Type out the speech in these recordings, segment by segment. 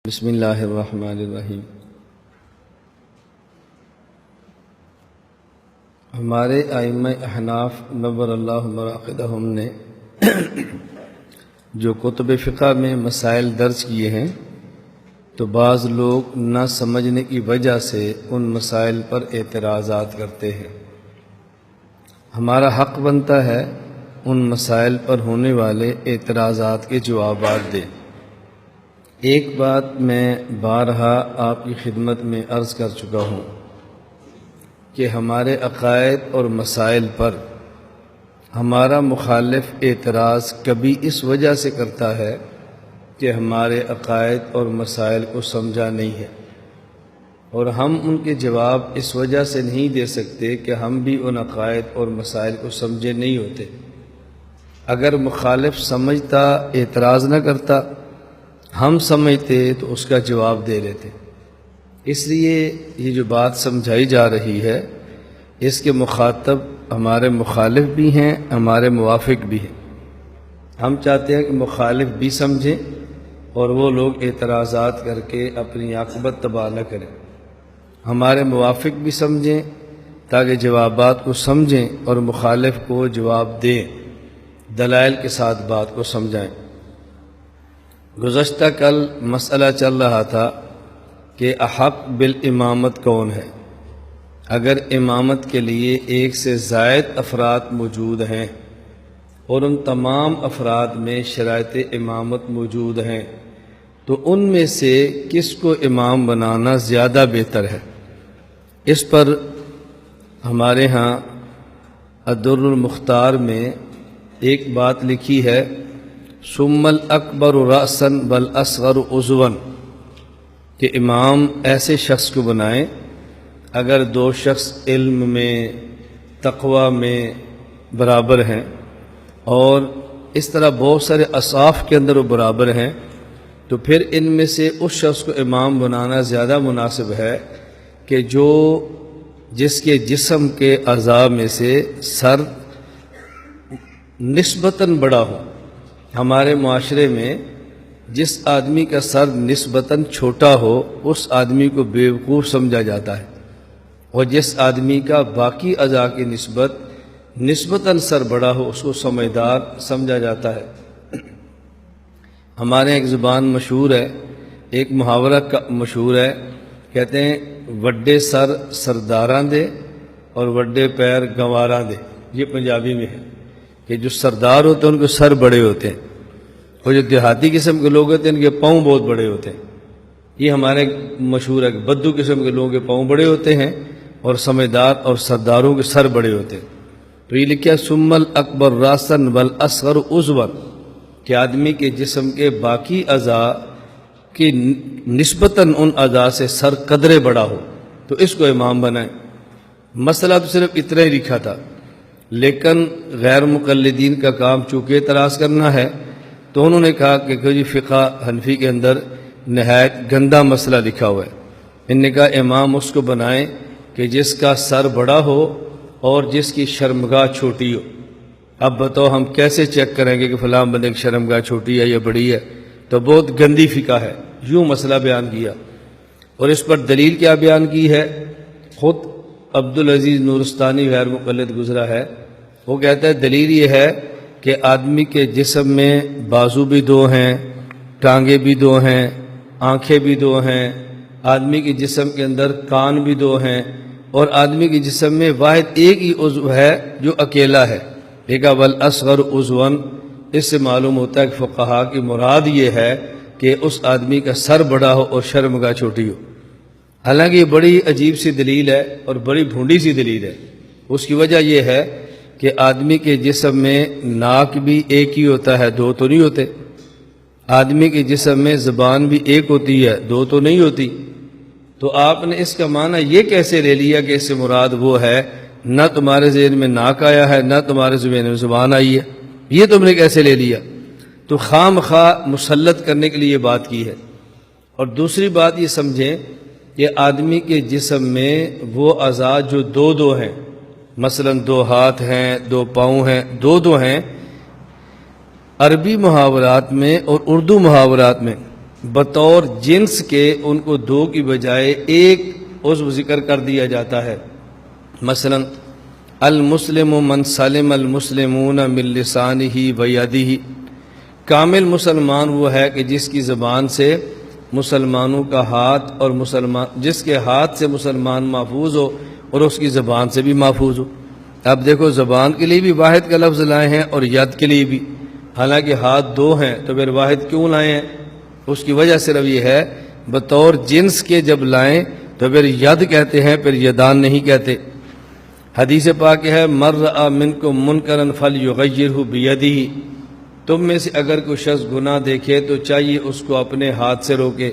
بسم اللہ الرحمن الرحیم۔ ہمارے ائمہ احناف نور اللہ مراقدہم نے جو کتب فقہ میں مسائل درج کیے ہیں تو بعض لوگ نہ سمجھنے کی وجہ سے ان مسائل پر اعتراضات کرتے ہیں۔ ہمارا حق بنتا ہے ان مسائل پر ہونے والے اعتراضات کے جوابات دیں۔ ایک بات میں بارہا آپ کی خدمت میں عرض کر چکا ہوں کہ ہمارے عقائد اور مسائل پر ہمارا مخالف اعتراض کبھی اس وجہ سے کرتا ہے کہ ہمارے عقائد اور مسائل کو سمجھا نہیں ہے، اور ہم ان کے جواب اس وجہ سے نہیں دے سکتے کہ ہم بھی ان عقائد اور مسائل کو سمجھے نہیں ہوتے۔ اگر مخالف سمجھتا، اعتراض نہ کرتا، ہم سمجھتے تو اس کا جواب دے لیتے۔ اس لیے یہ جو بات سمجھائی جا رہی ہے اس کے مخاطب ہمارے مخالف بھی ہیں، ہمارے موافق بھی ہیں۔ ہم چاہتے ہیں کہ مخالف بھی سمجھیں اور وہ لوگ اعتراضات کر کے اپنی عاقبت تباہ نہ کریں، ہمارے موافق بھی سمجھیں تاکہ جوابات کو سمجھیں اور مخالف کو جواب دیں، دلائل کے ساتھ بات کو سمجھائیں۔ گزشتہ کل مسئلہ چل رہا تھا کہ احق بالامامت کون ہے۔ اگر امامت کے لیے ایک سے زائد افراد موجود ہیں اور ان تمام افراد میں شرائط امامت موجود ہیں تو ان میں سے کس کو امام بنانا زیادہ بہتر ہے؟ اس پر ہمارے ہاں الدر المختار میں ایک بات لکھی ہے، ثم الاکبر رأسا والاصغر عضوا، کہ امام ایسے شخص کو بنائیں اگر دو شخص علم میں، تقوی میں برابر ہیں اور اس طرح بہت سارے اصناف کے اندر وہ برابر ہیں، تو پھر ان میں سے اس شخص کو امام بنانا زیادہ مناسب ہے کہ جس کے جسم کے اعضاء میں سے سر نسبتاً بڑا ہو۔ ہمارے معاشرے میں جس آدمی کا سر نسبتاً چھوٹا ہو اس آدمی کو بیوقوف سمجھا جاتا ہے، اور جس آدمی کا باقی اعضاء کی نسبتاً سر بڑا ہو اس کو سمجھدار سمجھا جاتا ہے۔ ہمارے ایک زبان مشہور ہے، ایک محاورہ مشہور ہے، کہتے ہیں وڈے سر سرداراں دے اور وڈے پیر گنواراں دے۔ یہ پنجابی میں ہے کہ جو سردار ہوتے ہیں ان کے سر بڑے ہوتے ہیں، اور جو دیہاتی قسم کے لوگ ہوتے ہیں ان کے پاؤں بہت بڑے ہوتے ہیں۔ یہ ہمارے مشہور ہے کہ بدو قسم کے لوگوں کے پاؤں بڑے ہوتے ہیں اور سمجھدار اور سرداروں کے سر بڑے ہوتے ہیں۔ تو یہ لکھا ثم الاکبر راسا والاصغر عضوا، کہ آدمی کے جسم کے باقی اعضاء کی نسبتاً ان اعضاء سے سر قدرے بڑا ہو تو اس کو امام بنائیں۔ مسئلہ تو صرف اتنا ہی لکھا تھا، لیکن غیر مقلدین کا کام چونکہ اعتراض کرنا ہے تو انہوں نے کہا کہ جی فقہ حنفی کے اندر نہایت گندا مسئلہ لکھا ہوا ہے۔ انہوں نے کہا امام اس کو بنائیں کہ جس کا سر بڑا ہو اور جس کی شرمگاہ چھوٹی ہو۔ اب بتاؤ ہم کیسے چیک کریں گے کہ فلاں بندے کی شرمگاہ چھوٹی ہے یا بڑی ہے؟ تو بہت گندی فقہ ہے۔ یوں مسئلہ بیان کیا، اور اس پر دلیل کیا بیان کی ہے؟ خود عبدالعزیز نورستانی غیر مقلد گزرا ہے، وہ کہتا ہے دلیل یہ ہے کہ آدمی کے جسم میں بازو بھی دو ہیں، ٹانگیں بھی دو ہیں، آنکھیں بھی دو ہیں، آدمی کے جسم کے اندر کان بھی دو ہیں، اور آدمی کے جسم میں واحد ایک ہی عضو ہے جو اکیلا ہے۔ دیکھا والاصغر عضوا، اس سے معلوم ہوتا ہے کہ فقہا کی مراد یہ ہے کہ اس آدمی کا سر بڑا ہو اور شرمگاہ چھوٹی ہو۔ حالانکہ یہ بڑی عجیب سی دلیل ہے اور بڑی بھونڈی سی دلیل ہے۔ اس کی وجہ یہ ہے کہ آدمی کے جسم میں ناک بھی ایک ہی ہوتا ہے، دو تو نہیں ہوتے۔ آدمی کے جسم میں زبان بھی ایک ہوتی ہے، دو تو نہیں ہوتی۔ تو آپ نے اس کا معنی یہ کیسے لے لیا کہ اس سے مراد وہ ہے نہ تمہارے ذہن میں ناک آیا ہے نہ تمہارے ذہن میں زبان آئی ہے؟ یہ تم نے کیسے لے لیا؟ تو خام خواہ مسلط کرنے کے لیے یہ بات کی ہے۔ اور دوسری بات یہ سمجھیں کہ آدمی کے جسم میں وہ اعضاء جو دو ہیں، مثلا دو ہاتھ ہیں، دو پاؤں ہیں، دو ہیں، عربی محاورات میں اور اردو محاورات میں بطور جنس کے ان کو دو کی بجائے ایک عضو ذکر کر دیا جاتا ہے. مثلا المسلم من سلم المسلمون من لسانہ و یدہ، کامل مسلمان وہ ہے کہ جس کی زبان سے مسلمانوں کا ہاتھ اور جس کے ہاتھ سے مسلمان محفوظ ہو اور اس کی زبان سے بھی محفوظ ہو. اب دیکھو زبان کے لیے بھی واحد کا لفظ لائے ہیں اور ید کے لیے بھی، حالانکہ ہاتھ دو ہیں تو پھر واحد کیوں لائے ہیں؟ اس کی وجہ صرف یہ ہے بطور جنس کے جب لائیں تو پھر ید کہتے ہیں، پھر یدان نہیں کہتے. حدیث پاک ہے مر رأى منکم منکرا فلیغیرہ بیدہ، تم میں سے اگر کوئی شخص گناہ دیکھے تو چاہیے اس کو اپنے ہاتھ سے روکے.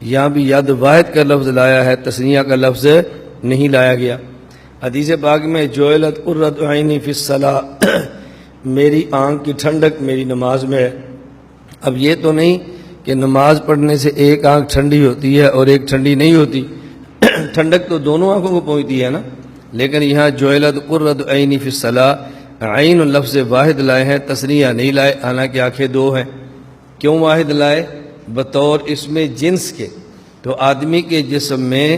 یہاں بھی ید واحد کا لفظ لایا ہے، تثنیہ کا لفظ نہیں لایا گیا. حدیث پاک میں جعلت قرۃ عینی فی الصلاۃ، میری آنکھ کی ٹھنڈک میری نماز میں ہے. اب یہ تو نہیں کہ نماز پڑھنے سے ایک آنکھ ٹھنڈی ہوتی ہے اور ایک ٹھنڈی نہیں ہوتی، ٹھنڈک تو دونوں آنکھوں کو پہنچتی ہے نا. لیکن یہاں جعلت قرۃ عینی فی الصلاۃ، عین لفظ واحد لائے ہیں، تثنیہ نہیں لائے، حالانکہ آنکھیں دو ہیں. کیوں واحد لائے؟ بطور اس میں جنس کے. تو آدمی کے جسم میں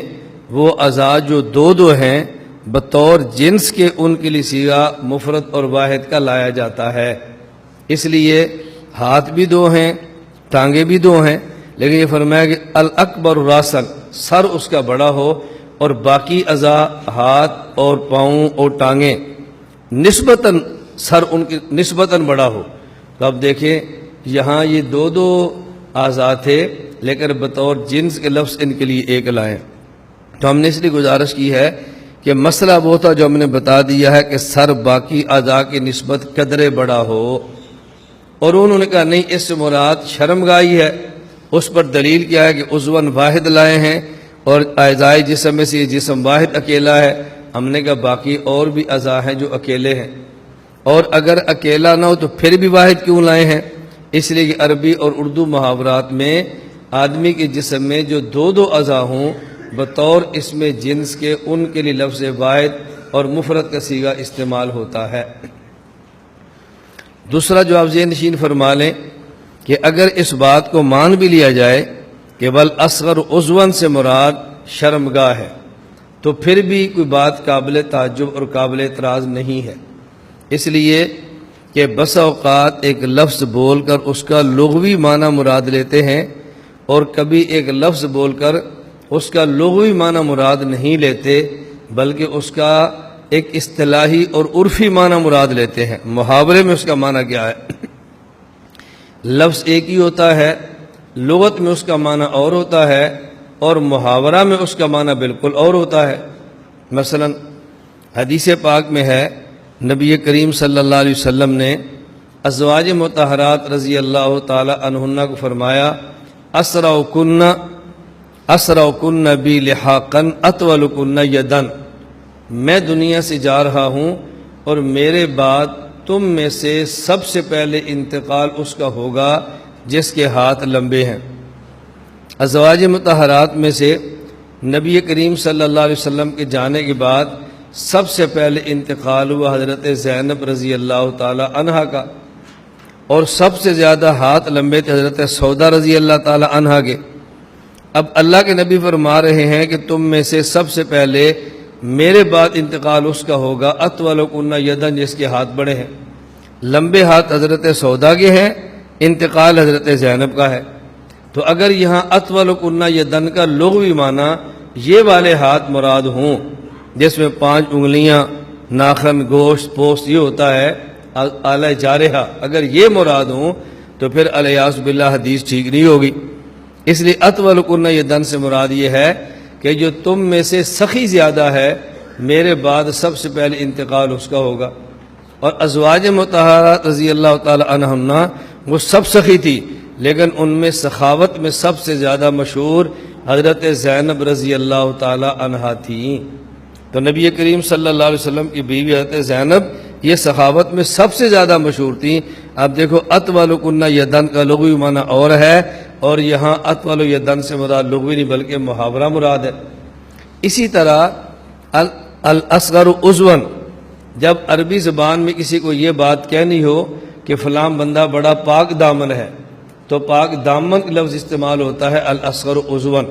وہ اعضاء جو دو ہیں بطور جنس کے ان کے لیے صیغہ مفرد اور واحد کا لایا جاتا ہے. اس لیے ہاتھ بھی دو ہیں، ٹانگیں بھی دو ہیں، لیکن یہ فرمایا کہ الاکبر راسن، سر اس کا بڑا ہو اور باقی اعضاء ہاتھ اور پاؤں اور ٹانگیں نسبتاً سر ان کی نسبتاً بڑا ہو. تو اب دیکھیں یہاں یہ دو اعضاء تھے لیکن بطور جنس کے لفظ ان کے لیے ایک لائیں. تو ہم نے اس لیے گزارش کی ہے کہ مسئلہ وہ تھا جو ہم نے بتا دیا ہے کہ سر باقی اعضاء کی نسبت قدرے بڑا ہو، اور انہوں نے کہا نہیں اس سے مراد شرمگاہی ہے. اس پر دلیل کیا ہے کہ عضواً واحد لائے ہیں اور اعضاء جسم میں سے یہ جسم واحد اکیلا ہے. ہم نے کہا باقی اور بھی اعضاء ہیں جو اکیلے ہیں، اور اگر اکیلا نہ ہو تو پھر بھی واحد کیوں لائے ہیں؟ اس لیے کہ عربی اور اردو محاورات میں آدمی کے جسم میں جو دو اعضاء ہوں بطور اس میں جنس کے ان کے لیے لفظ واحد اور مفرد کا صیغہ استعمال ہوتا ہے. دوسرا جو آپ ذہن نشین فرما لیں کہ اگر اس بات کو مان بھی لیا جائے کہ بل اصغر عضواً سے مراد شرمگاہ ہے تو پھر بھی کوئی بات قابل تعجب اور قابل اعتراض نہیں ہے. اس لیے کہ بسا اوقات ایک لفظ بول کر اس کا لغوی معنی مراد لیتے ہیں اور کبھی ایک لفظ بول کر اس کا لغوی معنی مراد نہیں لیتے بلکہ اس کا ایک اصطلاحی اور عرفی معنی مراد لیتے ہیں. محاورے میں اس کا معنی کیا ہے؟ لفظ ایک ہی ہوتا ہے، لغت میں اس کا معنی اور ہوتا ہے اور محاورہ میں اس کا معنی بالکل اور ہوتا ہے. مثلا حدیث پاک میں ہے نبی کریم صلی اللہ علیہ وسلم نے ازواج مطہرات رضی اللہ تعالی عنہن کو فرمایا اسرعکن بی لحاقا اطولکن یدن، میں دنیا سے جا رہا ہوں اور میرے بعد تم میں سے سب سے پہلے انتقال اس کا ہوگا جس کے ہاتھ لمبے ہیں. ازواج مطہرات میں سے نبی کریم صلی اللہ علیہ وسلم کے جانے کے بعد سب سے پہلے انتقال ہوا حضرت زینب رضی اللہ تعالی عنہا کا، اور سب سے زیادہ ہاتھ لمبے تھے حضرت سودا رضی اللہ تعالی عنہا کے. اب اللہ کے نبی فرما رہے ہیں کہ تم میں سے سب سے پہلے میرے بعد انتقال اس کا ہوگا اطولکن یدن، جس کے ہاتھ بڑے ہیں. لمبے ہاتھ حضرت سودا کے ہیں، انتقال حضرت زینب کا ہے. تو اگر یہاں اطولکن یدن کا لغوی معنی یہ والے ہاتھ مراد ہوں جس میں 5 انگلیاں، ناخن، گوشت، پوست یہ ہوتا ہے آلہ جارحہ، اگر یہ مراد ہوں تو پھر الیاذ باللہ حدیث ٹھیک نہیں ہوگی. اس لیے اطولکن یدن سے مراد یہ ہے کہ جو تم میں سے سخی زیادہ ہے میرے بعد سب سے پہلے انتقال اس کا ہوگا. اور ازواج مطہرات رضی اللہ تعالی عنہن وہ سب سخی تھی، لیکن ان میں سخاوت میں سب سے زیادہ مشہور حضرت زینب رضی اللہ تعالی عنہا تھیں. تو نبی کریم صلی اللہ علیہ وسلم کی بیوی حضرت زینب یہ سخاوت میں سب سے زیادہ مشہور تھیں. اب دیکھو اطولکن یدن کا لغوی معنی اور ہے، اور یہاں اطول یدن سے مراد لغوی نہیں بلکہ محاورہ مراد ہے. اسی طرح الاصغر عضواً، جب عربی زبان میں کسی کو یہ بات کہنی ہو کہ فلاں بندہ بڑا پاک دامن ہے تو پاک دامن کا لفظ استعمال ہوتا ہے الاصغر عضون.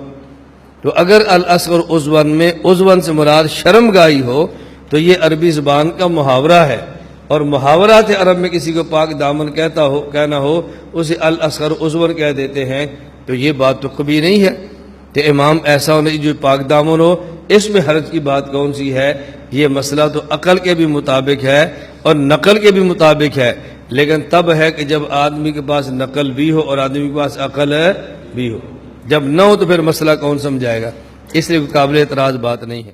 تو اگر الاصغر عضون میں عضون سے مراد شرمگاہی ہو تو یہ عربی زبان کا محاورہ ہے، اور محاورات عرب میں کسی کو پاک دامن کہنا ہو اسے الاصغر عضون کہہ دیتے ہیں. تو یہ بات تو کبھی نہیں ہے کہ امام ایسا ہونا جو پاک دامن ہو. اس میں حرج کی بات کون سی ہے؟ یہ مسئلہ تو عقل کے بھی مطابق ہے اور نقل کے بھی مطابق ہے، لیکن تب ہے کہ جب آدمی کے پاس نقل بھی ہو اور آدمی کے پاس عقل بھی ہو. جب نہ ہو تو پھر مسئلہ کون سمجھائے گا؟ اس لیے قابل اعتراض بات نہیں ہے.